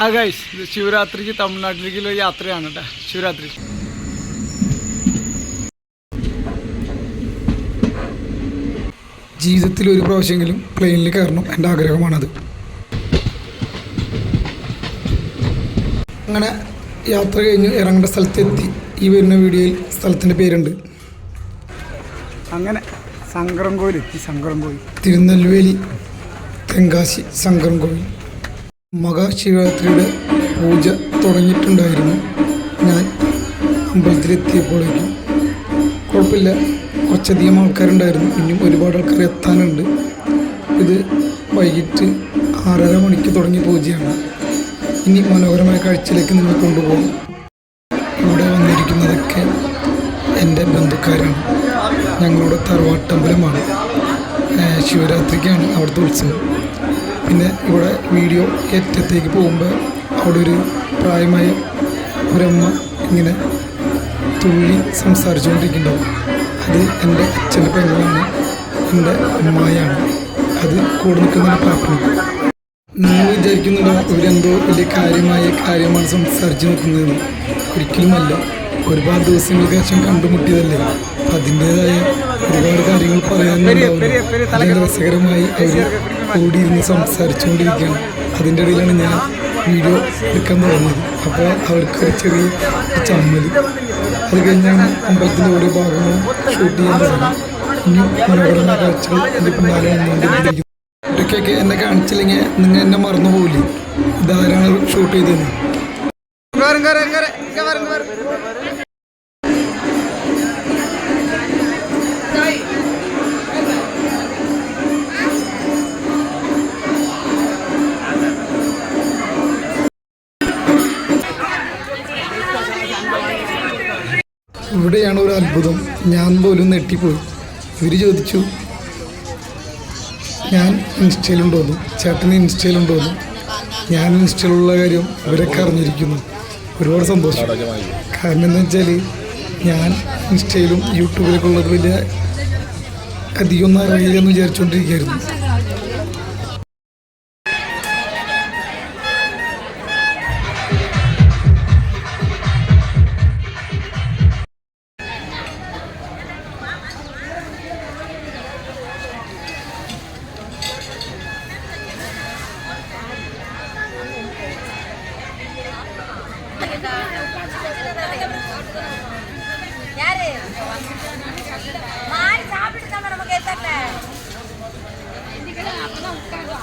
ആ ഗൈസ്, ഇത് ശിവരാത്രിക്ക് തമിഴ്നാട്ടിലേക്കുള്ള യാത്രയാണ് കേട്ടോ. ശിവരാത്രി ജീവിതത്തിൽ ഒരു പ്രാവശ്യമെങ്കിലും പ്ലെയിനിൽ കയറണം, എൻ്റെ ആഗ്രഹമാണത്. അങ്ങനെ യാത്ര കഴിഞ്ഞ് ഇറങ്ങേണ്ട സ്ഥലത്തെത്തി. ഈ വരുന്ന വീഡിയോയിൽ സ്ഥലത്തിൻ്റെ പേരുണ്ട്. അങ്ങനെ ശങ്കരൻകോവിൽ എത്തി. ശങ്കരൻകോവിൽ തിരുനെൽവേലി തെങ്കാശി ശങ്കരൻകോവിൽ. മഹാശിവരാത്രിയുടെ പൂജ തുടങ്ങിയിട്ടുണ്ടായിരുന്നു. ഞാൻ അമ്പലത്തിലെത്തിയപ്പോഴേക്കും കുഴപ്പമില്ല, കുറച്ചധികം ആൾക്കാരുണ്ടായിരുന്നു. ഇനിയും ഒരുപാട് ആൾക്കാർ എത്താനുണ്ട്. ഇത് വൈകിട്ട് 6:30 മണിക്ക് തുടങ്ങിയ പൂജയാണ്. ഇനി മനോഹരമായ കാഴ്ചയിലേക്ക് നിങ്ങൾ കൊണ്ടുപോകും. ഇവിടെ വന്നിരിക്കുന്നതൊക്കെ എൻ്റെ ബന്ധുക്കാരാണ്. ഞങ്ങളുടെ തറവാട്ടമ്പലമാണ്. ശിവരാത്രിക്കാണ് അവിടുത്തെ ഉത്സവം. പിന്നെ ഇവിടെ വീഡിയോ ഏറ്റത്തേക്ക് പോകുമ്പോൾ അവിടെ ഒരു പ്രായമായ ഒരമ്മ ഇങ്ങനെ തുള്ളി സംസാരിച്ചുകൊണ്ടിരിക്കുന്നുണ്ടാവും. അത് എൻ്റെ അച്ഛൻ്റെ പെങ്ങളാണ്, എൻ്റെ അമ്മായിയാണ്. അത് കൂടെ നിൽക്കുന്ന പാപ്പന്. നിങ്ങൾ വിചാരിക്കുന്നുണ്ടോ ഇവരെന്തോ വലിയ കാര്യമാണ് സംസാരിച്ച് നിൽക്കുന്നതെന്ന്? ഒരിക്കലുമല്ല. ഒരുപാട് ദിവസങ്ങൾക്ക് ശേഷം കണ്ടുമുട്ടിയതല്ലേ, അപ്പം അതിൻ്റേതായ ഒരുപാട് കാര്യങ്ങൾ പറയാനുണ്ടാവില്ല. അതിൻ്റെ രസകരമായി അവർ കൂടിയിരുന്ന് സംസാരിച്ചുകൊണ്ടിരിക്കുകയാണ്. അതിൻ്റെ ഇടയിലാണ് ഞാൻ വീഡിയോ എടുക്കാൻ തുടങ്ങിയത്. അപ്പോൾ അവർക്കൊരു ചെറിയ ചമ്മൽ. അത് കഴിഞ്ഞാണ് അമ്പലത്തിൻ്റെ ഓരോ ഭാഗങ്ങളും ഷൂട്ട് ചെയ്യാൻ തുടങ്ങി. ഇനിയും മനോഹരമായ കാഴ്ചകൾ എൻ്റെ പിന്നാലെ വന്നുകൊണ്ടിരിക്കുന്നു. ഇടയ്ക്കൊക്കെ എന്നെ കാണിച്ചില്ലെങ്കിൽ നിങ്ങൾ എന്നെ മറന്നു പോകില്ലേ, ഇതാരാണ് ഷൂട്ട് ചെയ്തത്? ഇവിടെയാണ് ഒരു അത്ഭുതം. ഞാൻ പോലും നെട്ടിപ്പോയി. ഇവർ ചോദിച്ചു ഞാൻ ഇൻസ്റ്റയിലുണ്ടോന്നു, ചേട്ടന് ഇൻസ്റ്റയിലുണ്ടോന്നു. ഞാൻ ഇൻസ്റ്റയിലുള്ള കാര്യം ഇവരൊക്കെ അറിഞ്ഞിരിക്കുന്നു. ഒരുപാട് സന്തോഷം. കാരണം എന്താ വെച്ചാൽ ഞാൻ ഇൻസ്റ്റയിലും യൂട്യൂബിലൊക്കെ ഉള്ളത് വലിയ അധികമൊന്നും അറിയില്ലെന്ന് വിചാരിച്ചുകൊണ്ടിരിക്കുകയായിരുന്നു. யாரு மாறி சாப்பிட்டு தான் நமக்கு ஏத்தல அப்பதான் உட்காருவா.